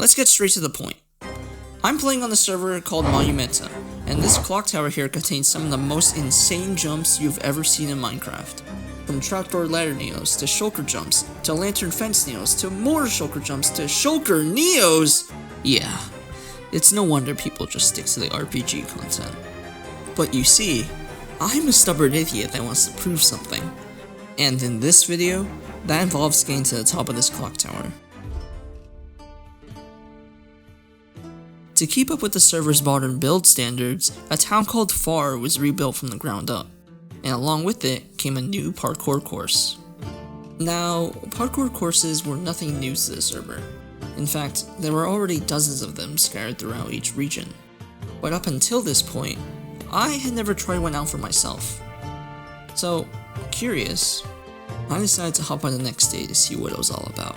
let's get straight to the point. I'm playing on the server called Monumenta, and this clock tower here contains some of the most insane jumps you've ever seen in Minecraft. From trapdoor ladder neos, to shulker jumps, to lantern fence neos, to more shulker jumps, to shulker neos! Yeah, it's no wonder people just stick to the RPG content. But you see, I'm a stubborn idiot that wants to prove something. And in this video, that involves getting to the top of this clock tower. To keep up with the server's modern build standards, a town called Far was rebuilt from the ground up, and along with it came a new parkour course. Now, parkour courses were nothing new to the server. In fact, there were already dozens of them scattered throughout each region. But up until this point, I had never tried one out for myself. So, curious, I decided to hop on the next day to see what it was all about.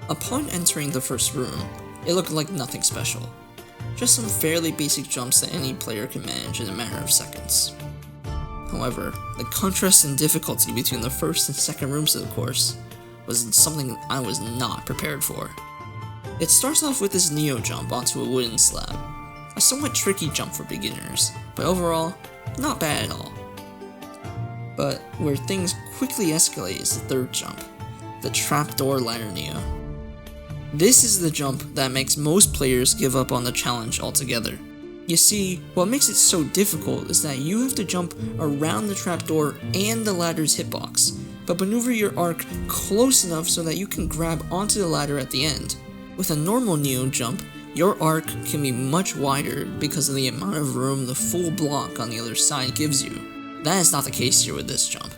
Upon entering the first room, it looked like nothing special. Just some fairly basic jumps that any player can manage in a matter of seconds. However, the contrast in difficulty between the first and second rooms of the course was something I was not prepared for. It starts off with this neo jump onto a wooden slab, a somewhat tricky jump for beginners, but overall, not bad at all. But where things quickly escalate is the third jump, the trapdoor ladder neo. This is the jump that makes most players give up on the challenge altogether. You see, what makes it so difficult is that you have to jump around the trapdoor and the ladder's hitbox, but maneuver your arc close enough so that you can grab onto the ladder at the end. With a normal neo jump, your arc can be much wider because of the amount of room the full block on the other side gives you. That is not the case here with this jump.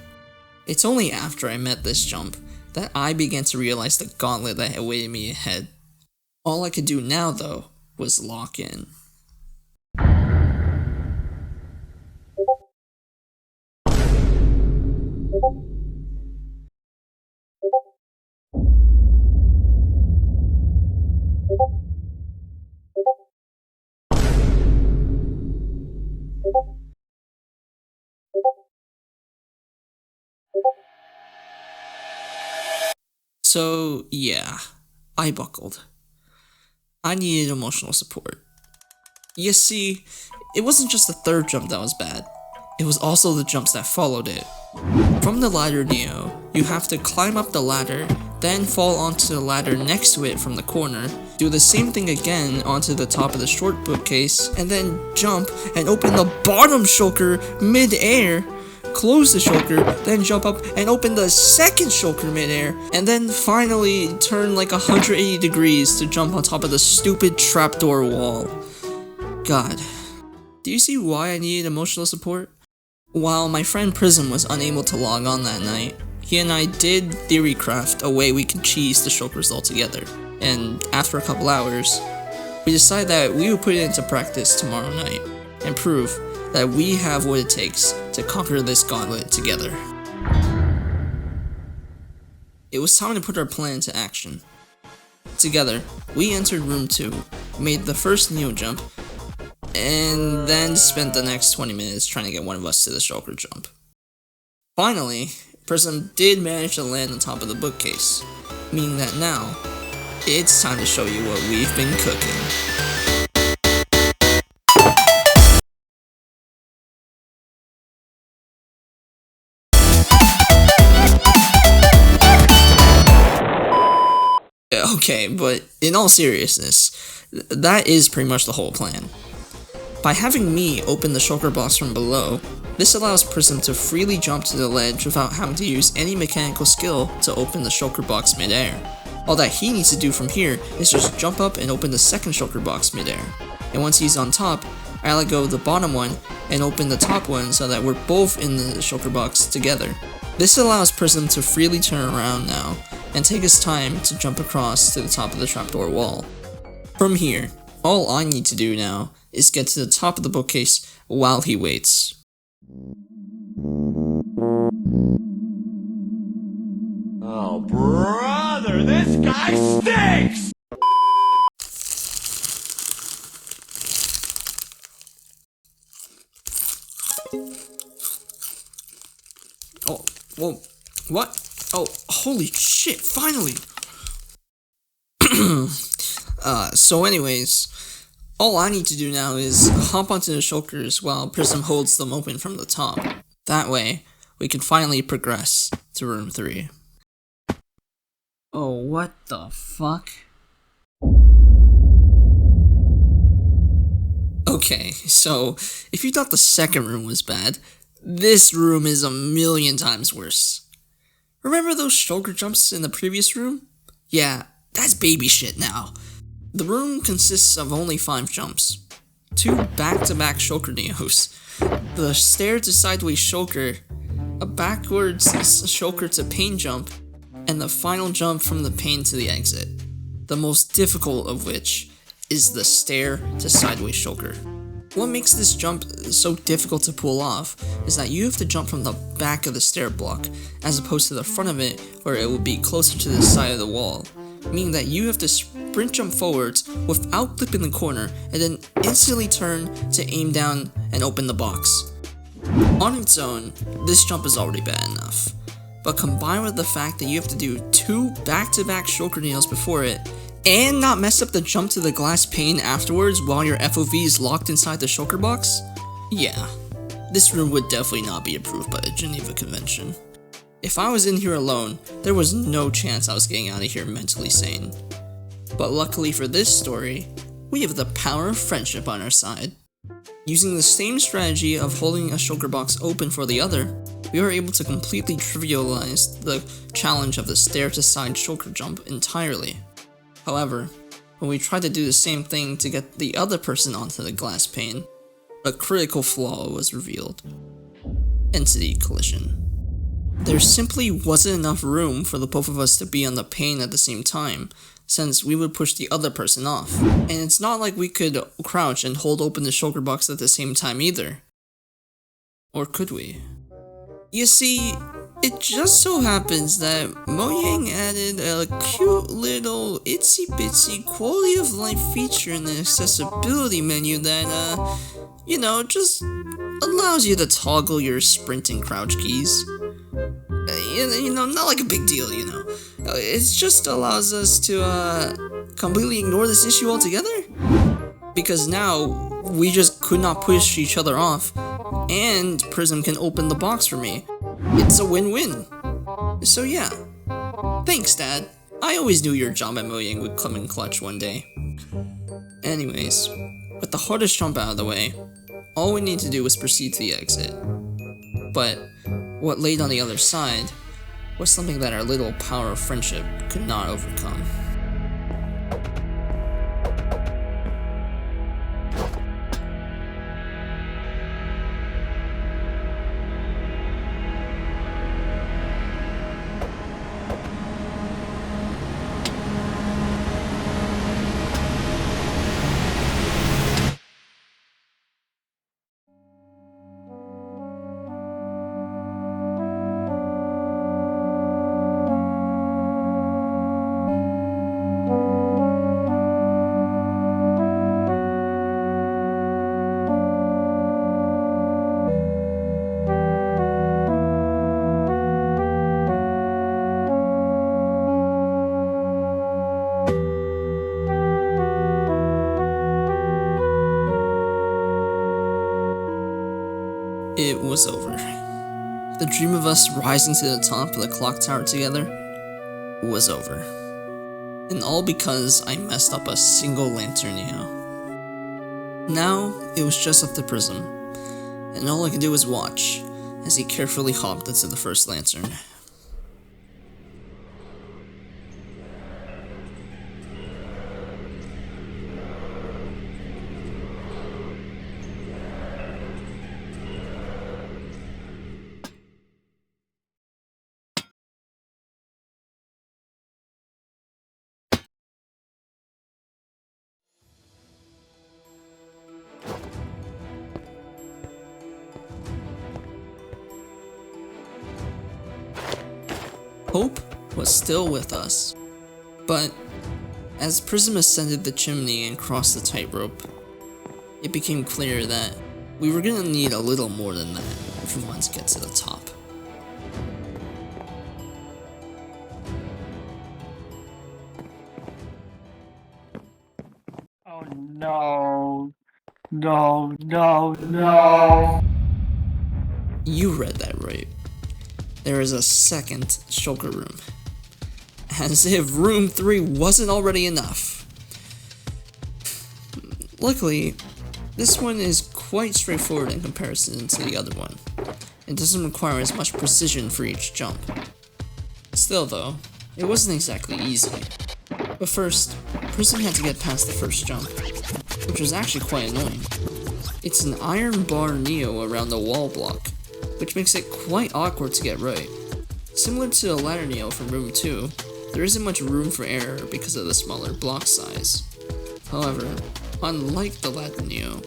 It's only after I met this jump that I began to realize the gauntlet that awaited me ahead. All I could do now, though, was lock in. So, yeah, I buckled. I needed emotional support. You see, it wasn't just the third jump that was bad, it was also the jumps that followed it. From the ladder neo, you have to climb up the ladder, then fall onto the ladder next to it from the corner, do the same thing again onto the top of the short bookcase, and then jump and open the bottom shulker mid-air, close the shulker, then jump up and open the second shulker mid-air, and then finally turn like 180 degrees to jump on top of the stupid trapdoor wall. God. Do you see why I needed emotional support? While my friend Prism was unable to log on that night, he and I did theorycraft a way we could cheese the shulkers altogether, and after a couple hours, we decided that we would put it into practice tomorrow night, and prove that we have what it takes to conquer this gauntlet together. It was time to put our plan into action. Together, we entered room 2, made the first neo jump, and then spent the next 20 minutes trying to get one of us to the shulker jump. Finally, Prism did manage to land on top of the bookcase, meaning that now, it's time to show you what we've been cooking. Okay, but in all seriousness, that is pretty much the whole plan. By having me open the shulker box from below, this allows Prism to freely jump to the ledge without having to use any mechanical skill to open the shulker box mid-air. All that he needs to do from here is just jump up and open the second shulker box mid-air. And once he's on top, I let go of the bottom one and open the top one so that we're both in the shulker box together. This allows Prism to freely turn around now and take his time to jump across to the top of the trapdoor wall. From here, all I need to do now is get to the top of the bookcase while he waits. Oh, brother, this guy stinks! Oh, well, What? Oh, holy shit, finally! So anyways, all I need to do now is hop onto the shulkers while Prism holds them open from the top. That way, we can finally progress to room 3. Oh, what the fuck? Okay, so if you thought the second room was bad, this room is a million times worse. Remember those shulker jumps in the previous room? Yeah, that's baby shit now. The room consists of only 5 jumps. 2 back-to-back shulker neos, the stair to sideways shulker, a backwards shulker to pane jump, and the final jump from the pane to the exit. The most difficult of which is the stair to sideways shulker. What makes this jump so difficult to pull off is that you have to jump from the back of the stair block, as opposed to the front of it where it will be closer to the side of the wall, meaning that you have to sprint jump forwards without clipping the corner and then instantly turn to aim down and open the box. On its own, this jump is already bad enough, but combined with the fact that you have to do 2 back-to-back shulker nails before it, and not mess up the jump to the glass pane afterwards while your FOV is locked inside the shulker box? Yeah, this room would definitely not be approved by the Geneva Convention. If I was in here alone, there was no chance I was getting out of here mentally sane. But luckily for this story, we have the power of friendship on our side. Using the same strategy of holding a shulker box open for the other, we were able to completely trivialize the challenge of the stair to side shulker jump entirely. However, when we tried to do the same thing to get the other person onto the glass pane, a critical flaw was revealed. Entity collision. There simply wasn't enough room for the both of us to be on the pane at the same time, since we would push the other person off. And it's not like we could crouch and hold open the shulker box at the same time either. Or could we? You see, it just so happens that Mojang added a cute little itsy bitsy quality of life feature in the accessibility menu that, just allows you to toggle your sprint and crouch keys. Not like a big deal, It just allows us to, completely ignore this issue altogether. Because now, we just could not push each other off, and Prism can open the box for me. It's a win-win. So yeah. Thanks, Dad. I always knew your job at Mojang would come in clutch one day. Anyways, with the hardest jump out of the way, all we need to do was proceed to the exit. But what laid on the other side was something that our little power of friendship could not overcome. It was over. The dream of us rising to the top of the clock tower together was over. And all because I messed up a single lantern neo. Now, it was just up to Prism, and all I could do was watch as he carefully hopped into the first lantern. Hope was still with us, but as Prism ascended the chimney and crossed the tightrope, it became clear that we were gonna need a little more than that if we wanted to get to the top. No. No, no, no. You read that right. There is a second shulker room. As if room 3 wasn't already enough. Luckily, this one is quite straightforward in comparison to the other one. It doesn't require as much precision for each jump. Still though, it wasn't exactly easy. But first, Prism had to get past the first jump, which was actually quite annoying. It's an iron bar neo around the wall block, which makes it quite awkward to get right. Similar to the ladder neo from room 2, there isn't much room for error because of the smaller block size. However, unlike the ladder neo,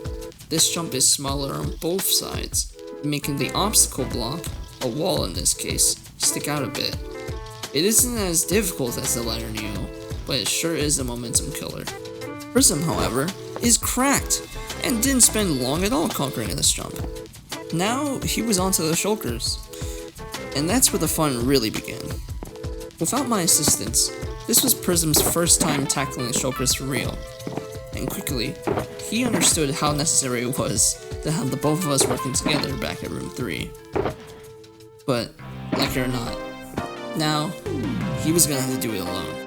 this jump is smaller on both sides, making the obstacle block, a wall in this case, stick out a bit. It isn't as difficult as the ladder neo, but it sure is a momentum killer. Prism, however, is cracked, and didn't spend long at all conquering this jump. Now, he was onto the shulkers, and that's where the fun really began. Without my assistance, this was Prism's first time tackling the shulkers for real, and quickly, he understood how necessary it was to have the both of us working together back at room 3. But, like it or not, now, he was gonna have to do it alone.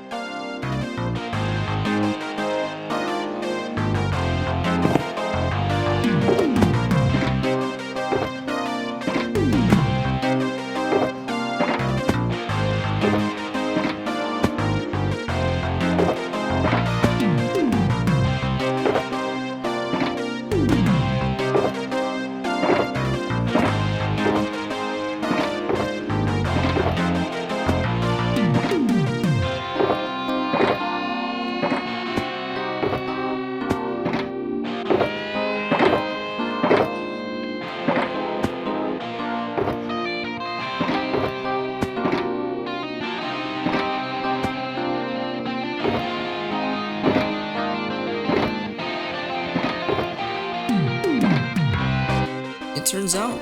Turns out,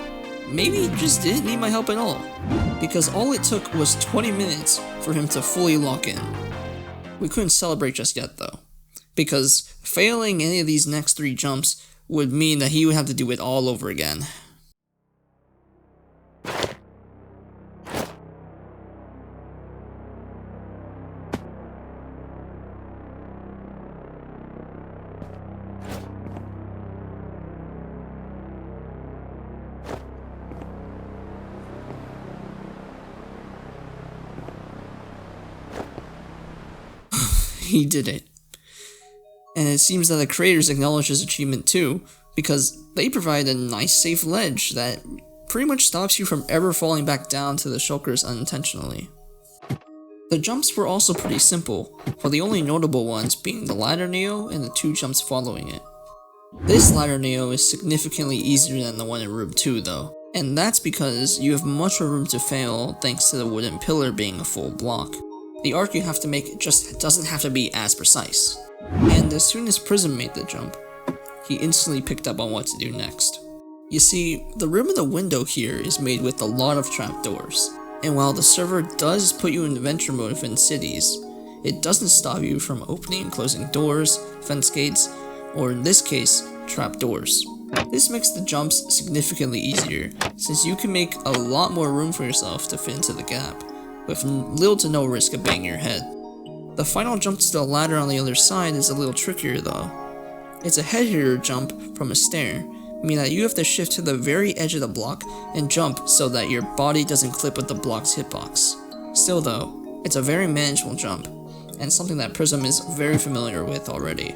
maybe he just didn't need my help at all, because all it took was 20 minutes for him to fully lock in. We couldn't celebrate just yet though, because failing any of these next 3 jumps would mean that he would have to do it all over again. He did it. And it seems that the creators acknowledge his achievement too, because they provide a nice safe ledge that pretty much stops you from ever falling back down to the shulkers unintentionally. The jumps were also pretty simple, with the only notable ones being the ladder neo and the 2 jumps following it. This ladder neo is significantly easier than the one in room 2 though, and that's because you have much more room to fail thanks to the wooden pillar being a full block. The arc you have to make just doesn't have to be as precise. And as soon as Prism made the jump, he instantly picked up on what to do next. You see, the room in the window here is made with a lot of trapdoors, and while the server does put you in adventure mode within cities, it doesn't stop you from opening and closing doors, fence gates, or in this case, trapdoors. This makes the jumps significantly easier, since you can make a lot more room for yourself to fit into the gap, with little to no risk of banging your head. The final jump to the ladder on the other side is a little trickier though. It's a head hitter jump from a stair, meaning that you have to shift to the very edge of the block and jump so that your body doesn't clip with the block's hitbox. Still though, it's a very manageable jump, and something that Prism is very familiar with already.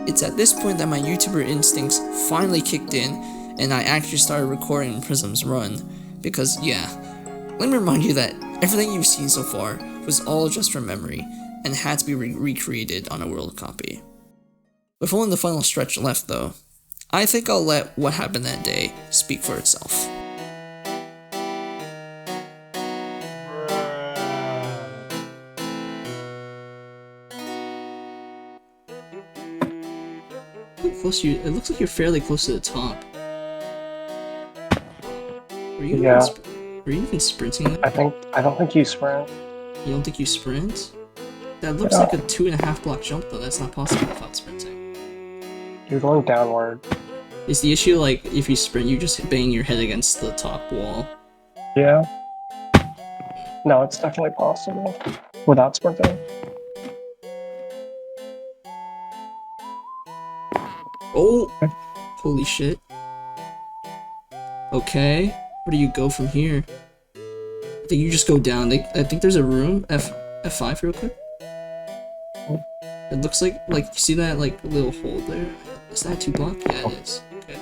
It's at this point that my YouTuber instincts finally kicked in, and I actually started recording Prism's run, because yeah, let me remind you that everything you've seen so far was all just from memory, and had to be recreated on a world copy. With only the final stretch left though, I think I'll let what happened that day speak for itself. It looks like you're fairly close to the top. Are you Yeah. Are you even sprinting? I don't think you sprint. You don't think you sprint? That looks Yeah. like a 2.5 block jump though. That's not possible without sprinting. You're going downward. Is the issue like if you sprint, you just bang your head against the top wall? Yeah. No, it's definitely possible without sprinting. Oh! Holy shit. Okay. Where do you go from here? I think you just go down. I think there's a room. F5 real quick. It looks like you see that like little hole there? Is that 2 block? Yeah, it is. Okay.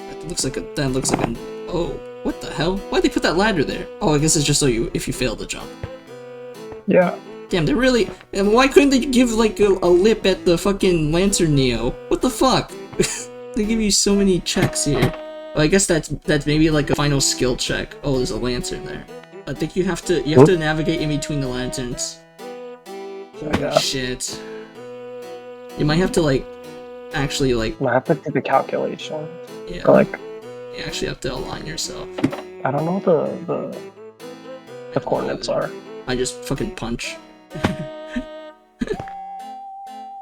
That looks like a oh, what the hell? Why'd they put that ladder there? Oh, I guess it's just so if you fail to jump. Yeah. Damn, they really. And why couldn't they give like a lip at the fucking Lantern Neo? What the fuck? They give you so many checks here. Well, I guess that's maybe like a final skill check. Oh, there's a lantern there. I think you have to navigate in between the lanterns. Yeah. Shit. You might have to like actually like. I have to do the calculation. Yeah. But, like, you actually have to align yourself. I don't know what the coordinates are. I just fucking punch.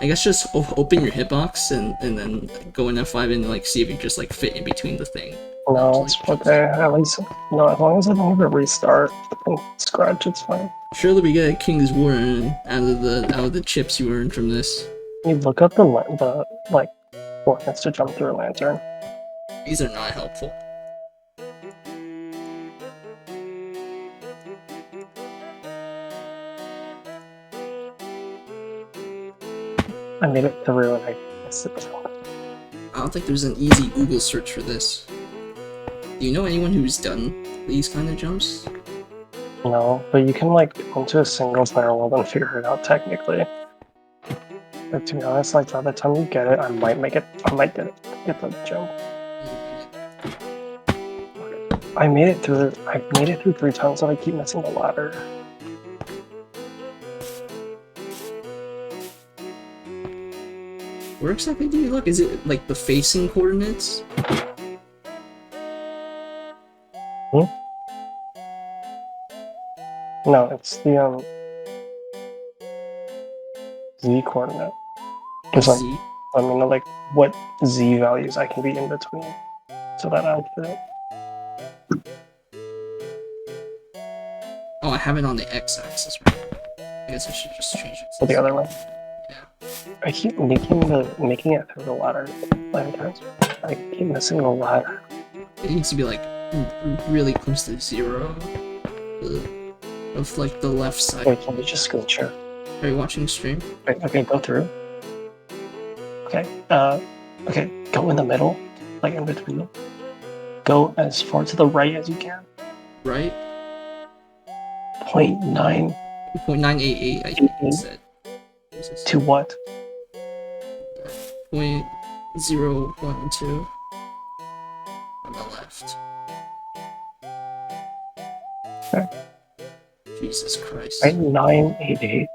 I guess just open your hitbox and then go in F5 and like see if you just like fit in between the thing. No, it's okay. At least, no, as long as I don't ever restart and scratch, it's fine. Surely we get a King's Warren out of the chips you earned from this. You look up the like coordinates to jump through a lantern. These are not helpful. I made it through and I missed it. I don't think there's an easy Google search for this. Do you know anyone who's done these kind of jumps? No, but you can like go into a single player world and figure it out technically. But to be honest, like by the time you get it, I might get the jump. I made it through 3 times and I keep missing the ladder. Where exactly do you look? Is it like the facing coordinates? No, it's the Z coordinate. Because Z? I mean, like what Z values I can be in between, so that I'll fit. Oh, I have it on the X-axis, right? I guess I should just change it. So the other one. Yeah. I keep making it through the ladder 9 times. I keep missing the ladder. It needs to be like really close to 0 of like the left side. Wait, let me just glitch here. Are you watching the stream? Wait, okay, go through. Okay, okay, go in the middle, like in between them. Go as far to the right as you can. Right? 0.9 .988, I think it said. to what? 0.012 on the left. Okay. Jesus Christ. Right, 988.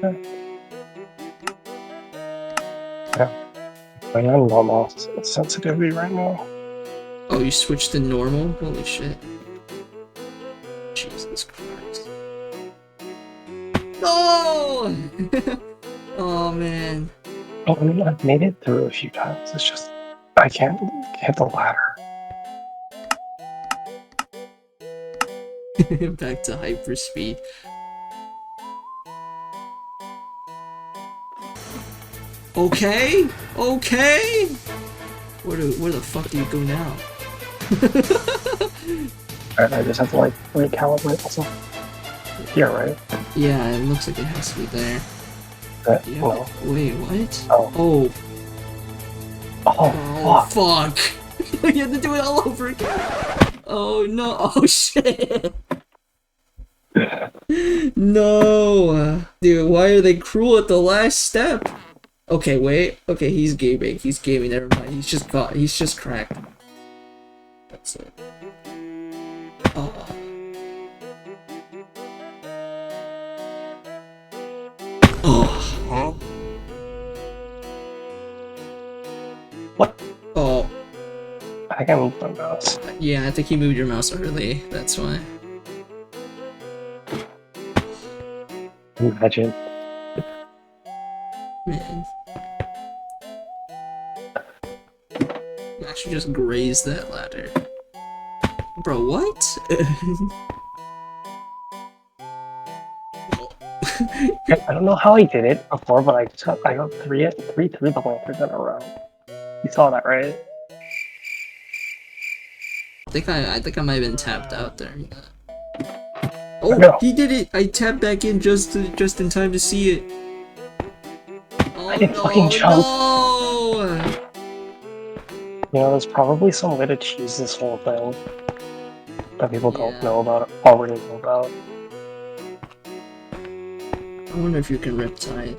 Okay. Yeah. I'm on normal sensitivity right now. Oh, you switched to normal? Holy shit. Jesus Christ. No! Oh man. Oh, I mean, I've made it through a few times. It's just I can't hit the ladder. Back to hyperspeed. Okay? Okay? Where the fuck do you go now? Alright, I just have to like recalibrate myself. Here, right? Yeah, it looks like it has to be there. Yeah. No. Wait, what? Oh. Oh, fuck. You have to do it all over again. Oh no. Oh shit. No. Dude, why are they cruel at the last step? Okay, wait. Okay, he's gaming. He's gaming. Never mind. He's just cracked. That's it. Oh. Oh. What? Oh. I think I moved my mouse. Yeah, I think you moved your mouse early, that's why. Imagine. Man. You actually just grazed that ladder. Bro, what? I don't know how I did it before, but I got three through the lanterns in a row. You saw that, right? I think I might have been tapped out there. Oh, No. he did it! I tapped back in just in time to see it. Oh I didn't fucking jump. no! You know, there's probably some way to cheese this whole thing that people don't Yeah. know about, already know about. I wonder if you can Riptide.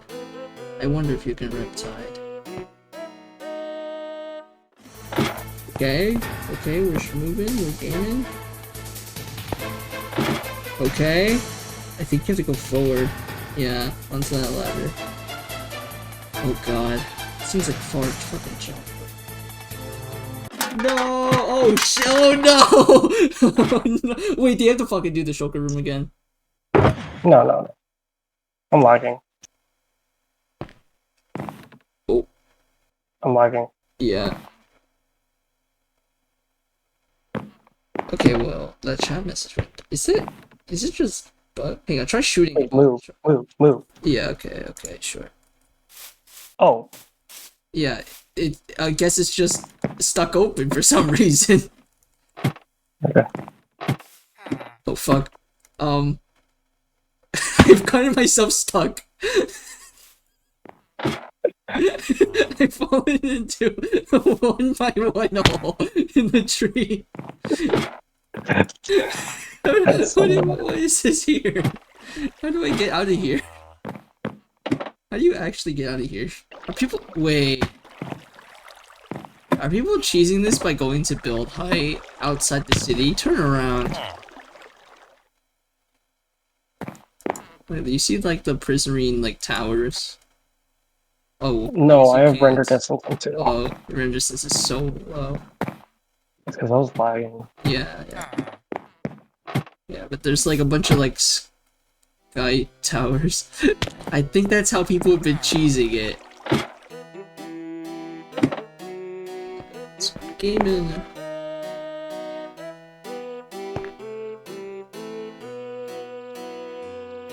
I wonder if you can Riptide. Okay, okay, we're moving, we're gaining. Okay. I think you have to go forward. Yeah, onto that ladder. Oh god. Seems like far fucking jump. No! Oh shit! Oh no! Oh, no! Wait, do you have to fucking do the shulker room again? No. I'm lagging. Oh. I'm lagging. Yeah. Okay, well, that chat message went. Is it just bug? Hang on, try shooting Wait, it. move. Yeah, okay, sure. Oh. Yeah, I guess it's just stuck open for some reason. Okay. Oh fuck. I've gotten myself stuck. I've fallen into a 1x1 hole in the tree. What is this here? How do I get out of here? How do you actually get out of here? Are people- wait. Are people cheesing this by going to build height outside the city? Turn around. Wait, you see like the prismarine like towers? Oh. No, I have can't. render distance on too. Oh, your render distance is so low. It's because I was lagging. Yeah. Yeah, but there's like a bunch of like sky towers. I think that's how people have been cheesing it. It's gaming.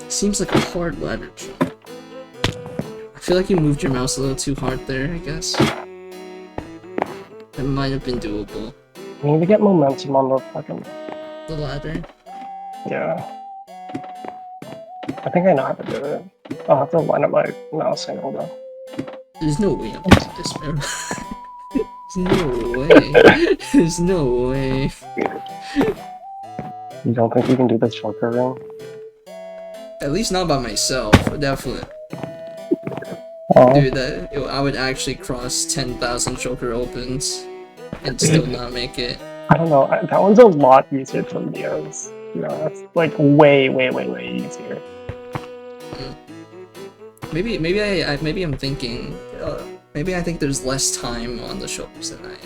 Seems like a hard ladder jump. I feel like you moved your mouse a little too hard there, I guess. It might have been doable. I need to get momentum on the fucking... The ladder? Yeah. I think I know how to do it. I'll have to line up my mouse angle though. There's no way I'm getting this, man. There's no way. There's no way. You don't think you can do this shulker room? At least not by myself, definitely. Oh. Dude, I would actually cross 10,000 shulker opens and still not make it. I don't know, that one's a lot easier for Neos. You know, that's like way easier. Maybe I'm thinking. Maybe I think there's less time on the shoulders than I.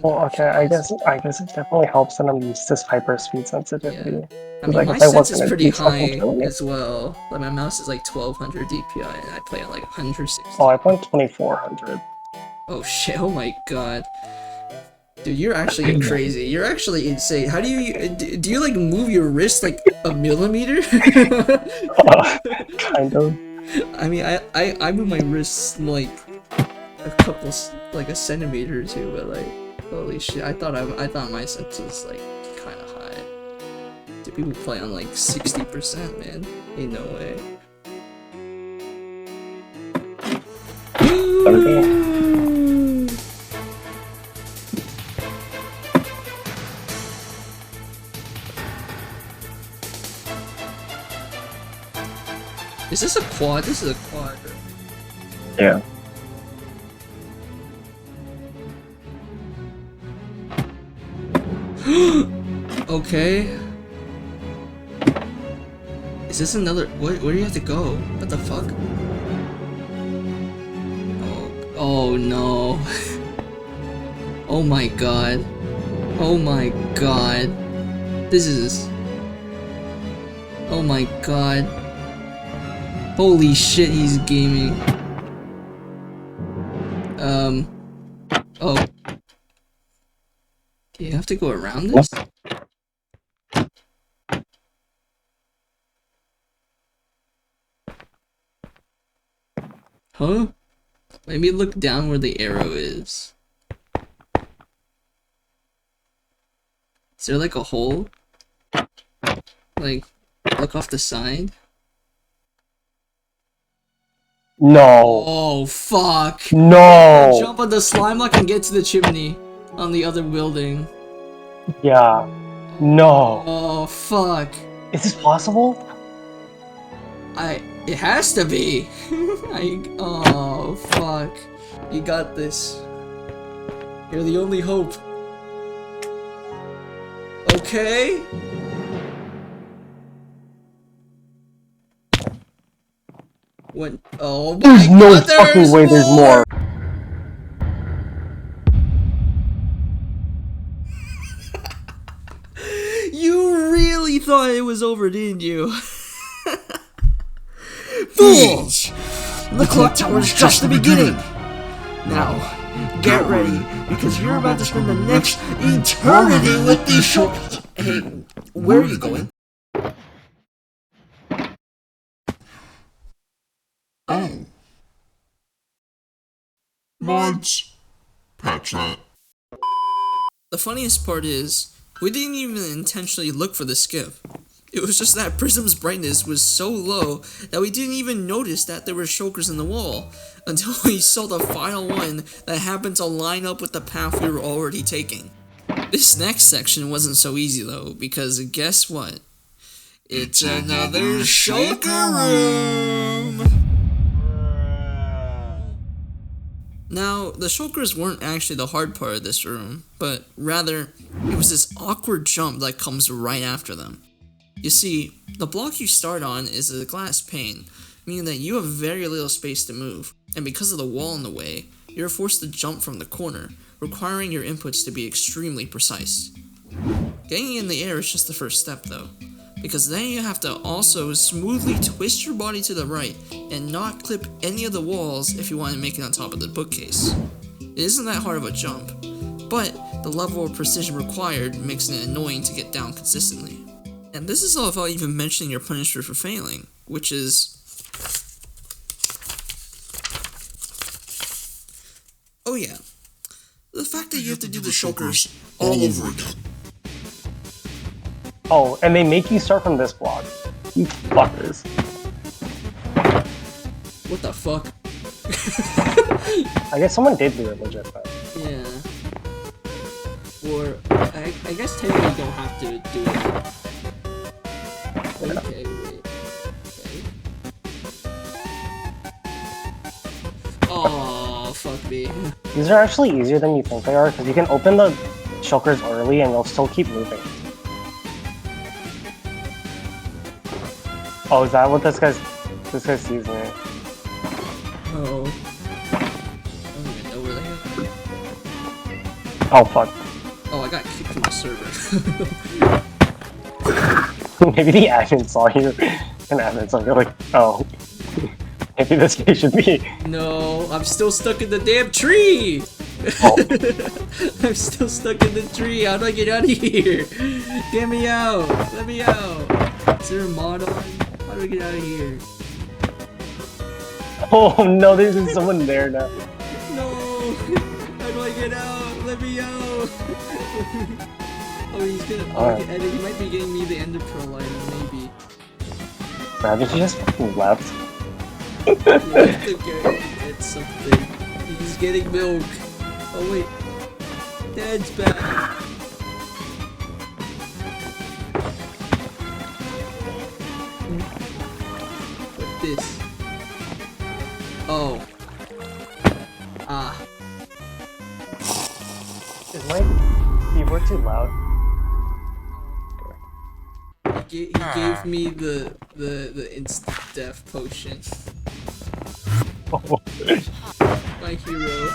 Well, okay, I guess it definitely helps that I'm used to hyperspeed sensitivity. Yeah. I Like, mean, my if I sense is wasn't, pretty it'd be fucking high killing me. as well. Like my mouse is like 1200 DPI and I play at like 160. Oh, I play 2400. Oh shit! Oh my god. Dude, you're actually crazy. You're actually insane. How do you do? You like move your wrist like a millimeter? Kind of. I mean, I move my wrists like a couple, like a centimeter or two, but like, holy shit! I thought my sense was like kind of high. Dude, people play on like 60%, man. Ain't no way. Okay. Is this a quad? This is a quad. Yeah. Okay. Is this another? Where do you have to go? What the fuck? Oh no. Oh my god. Oh my god. This is... Oh my god. Holy shit, he's gaming. Oh. Do you have to go around this? Huh? Maybe look down where the arrow is. Is there like a hole? Like, look off the side? No. Oh, fuck. No. Jump on the slime block and get to the chimney on the other building. Yeah. No. Oh, fuck. Is this possible? It has to be. Oh, fuck. You got this. You're the only hope. Okay? When, oh my There's no god, fucking way there's more. You really thought it was over, didn't you? Fools! The clock tower is just the beginning! Now, get ready, because you're about to spend the next eternity with these short... Hey, where are you going? Oh. Mods. Patch that. The funniest part is, we didn't even intentionally look for the skip. It was just that Prism's brightness was so low that we didn't even notice that there were shulkers in the wall until we saw the final one that happened to line up with the path we were already taking. This next section wasn't so easy though, because guess what? It's another shulker room! Now, the shulkers weren't actually the hard part of this room, but rather, it was this awkward jump that comes right after them. You see, the block you start on is a glass pane, meaning that you have very little space to move, and because of the wall in the way, you're forced to jump from the corner, requiring your inputs to be extremely precise. Getting in the air is just the first step though, because then you have to also smoothly twist your body to the right and not clip any of the walls if you want to make it on top of the bookcase. It isn't that hard of a jump, but the level of precision required makes it annoying to get down consistently. And this is all without even mentioning your punishment for failing, which is... Oh yeah, the fact that you have to do the shulkers all over again. Oh, and they make you start from this block. You fuckers. What the fuck? I guess someone did do it legit though. Yeah. Or, I guess technically you don't have to do it. Okay, wait. Okay. Oh, fuck me. These are actually easier than you think they are, because you can open the shulkers early and they'll still keep moving. Oh, is that what this guy sees me? Oh. I don't even know where they are. Oh fuck. Oh, I got kicked from the server. Maybe the admin saw you, and admin saw you like, oh, maybe this guy should be. No, I'm still stuck in the damn tree! Oh. I'm still stuck in the tree, how do I get out of here? Get me out! Let me out! Is there a mod on? How do I get out of here? Oh no, there's someone there now. No! How do I get out? Let me out! Oh, he's gonna. He might be getting me the Ender Pearl item, maybe. Imagine she just left. Get something. He's getting milk. Oh wait. Dad's back. What's this? Oh. Ah. Is my keyboard too loud? He gave me the instant death potion. Oh. My hero.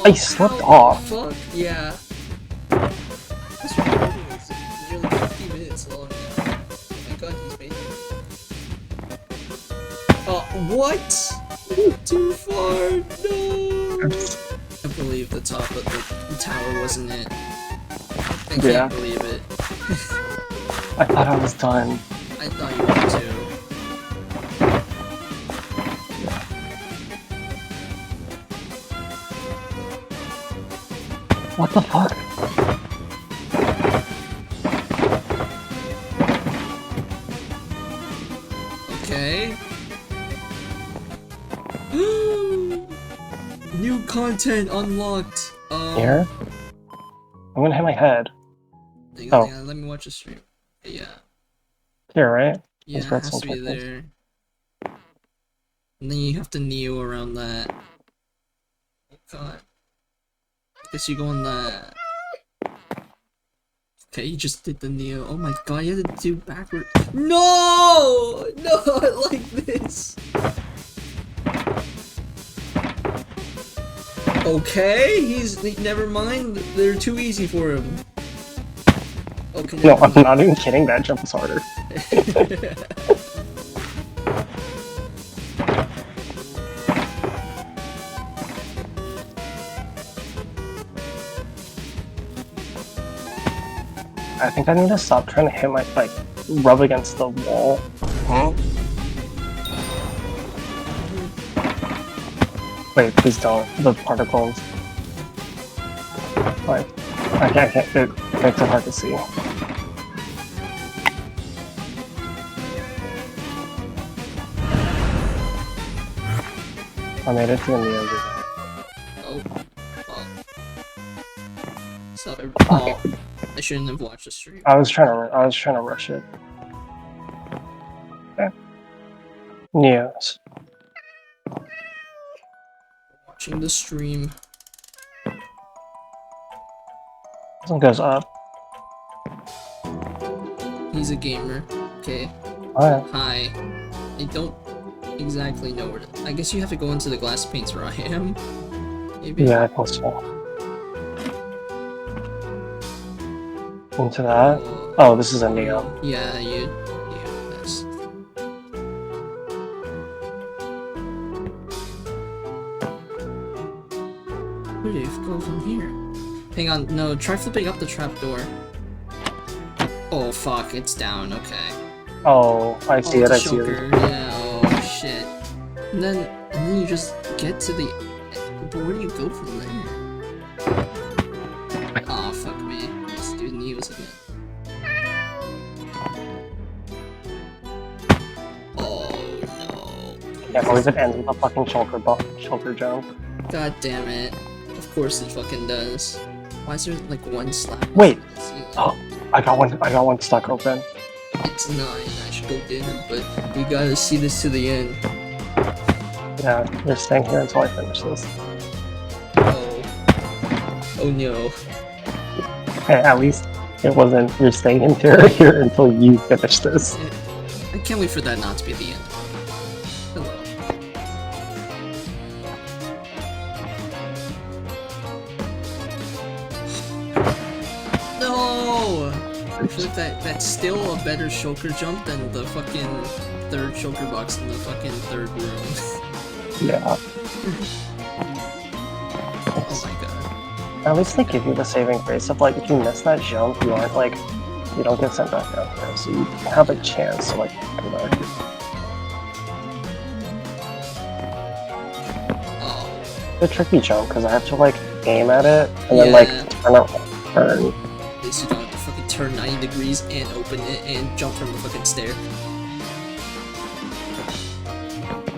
I slipped off. Fuck, yeah. This recording is nearly 50 minutes long now. Oh my god, he's made it. Oh, what? Too far, no! I believe the top of the tower wasn't it. I can't believe it. I thought I was done. I thought you were too. What the fuck? Okay. New content unlocked. Here? I'm gonna hit my head. Hang on, let me watch the stream. Yeah. Here, right? Yeah, it has to be there. And then you have to kneel around that. Oh god. Guess you go on that. Okay, you just did the kneel. Oh my god, you had to do backward. No! No, like this. Okay, never mind. They're too easy for him. Okay. No, I'm not even kidding. That jump is harder. I think I need to stop trying to hit my, rub against the wall. Huh? Wait, please don't. The particles. Like, I can't, it makes it hard to see. I made it to the end. Oh. Sorry. Okay. I shouldn't have watched the stream. I was trying to rush it. Okay. Neos. Watching the stream. This one goes up. He's a gamer. Okay. Alright. Hi. I don't exactly know where to... I guess you have to go into the glass paints where I am. Maybe? Yeah, I think so. Into that? Oh, this is a Neo. Yeah, you this. Where do you go from here? Hang on, no, try flipping up the trapdoor. Oh fuck, it's down, okay. Oh, I see it, I see it. Yeah, oh shit. And then you just get to the... But where do you go from there? Oh fuck me. Let's do Neos again. Oh no. Can't believe it ends with a fucking shulker jump. God damn it. Of course it fucking does. Why is there like one slap? Wait! Oh, I got one stuck open. It's 9, I should go dinner, but we gotta see this to the end. Yeah, you're staying here until I finish this. Oh. Oh no. Hey, at least it wasn't you're staying in here until you finish this. I can't wait for that not to be the end. Hello. No! I feel like that's still a better shulker jump than the fucking third shulker box in the fucking third room. Yeah. Oh my god. At least they give you the saving grace of like if you miss that jump, you aren't like you don't get sent back out there, so you have a chance to like come back. Oh. It's a tricky jump because I have to like aim at it and then like turn. At least you don't have to fucking turn 90 degrees and open it and jump from the fucking stair.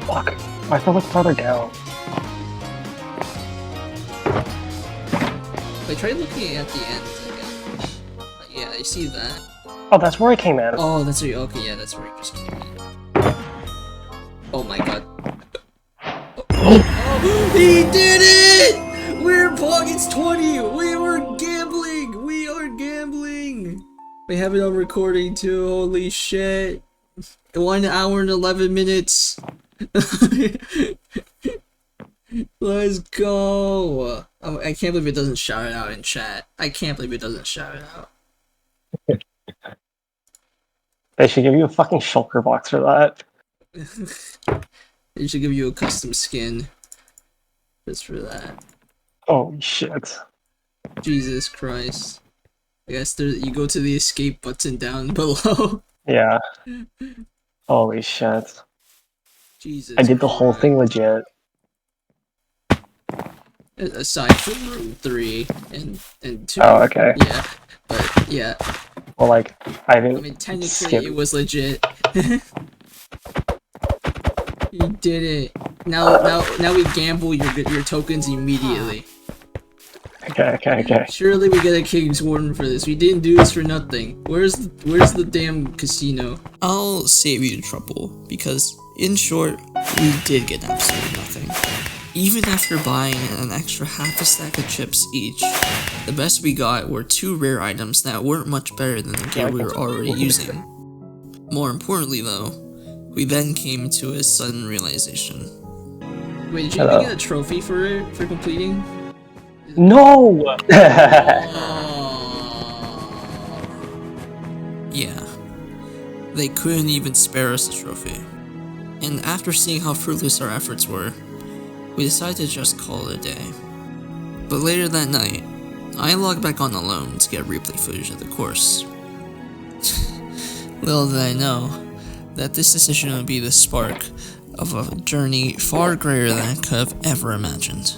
Fuck. I feel like farther down. Wait, try looking at the end again. Yeah, I see that. Oh, that's where I came in. Oh, that's where you, okay, yeah, that's where you just came in. Oh my god. Oh, he did it! We're Pockets 20! We were gambling! We are gambling! We have it on recording too, holy shit. 1 hour and 11 minutes. Let's go! Oh, I can't believe it doesn't shout it out in chat. I can't believe it doesn't shout it out. They should give you a fucking shulker box for that. They should give you a custom skin just for that. Holy shit. Jesus Christ. I guess you go to the escape button down below. Yeah. Holy shit. Jesus I did the whole thing legit. Aside from room 3 and 2. Oh, okay. Yeah, but yeah. Well, like, I I didn't mean, technically skip. it was legit. You did it. Now we gamble your tokens immediately. Okay. Surely we get a King's Warden for this. We didn't do this for nothing. Where's the damn casino? I'll save you the trouble, because, in short, we did get absolutely nothing. Even after buying an extra half a stack of chips each, the best we got were 2 rare items that weren't much better than the gear we were already using. More importantly though, we then came to a sudden realization. Wait, did you even get a trophy for it, for completing? No! Yeah. They couldn't even spare us a trophy. And after seeing how fruitless our efforts were, we decided to just call it a day. But later that night, I logged back on alone to get replay footage of the course. Little did I know that this decision would be the spark of a journey far greater than I could have ever imagined.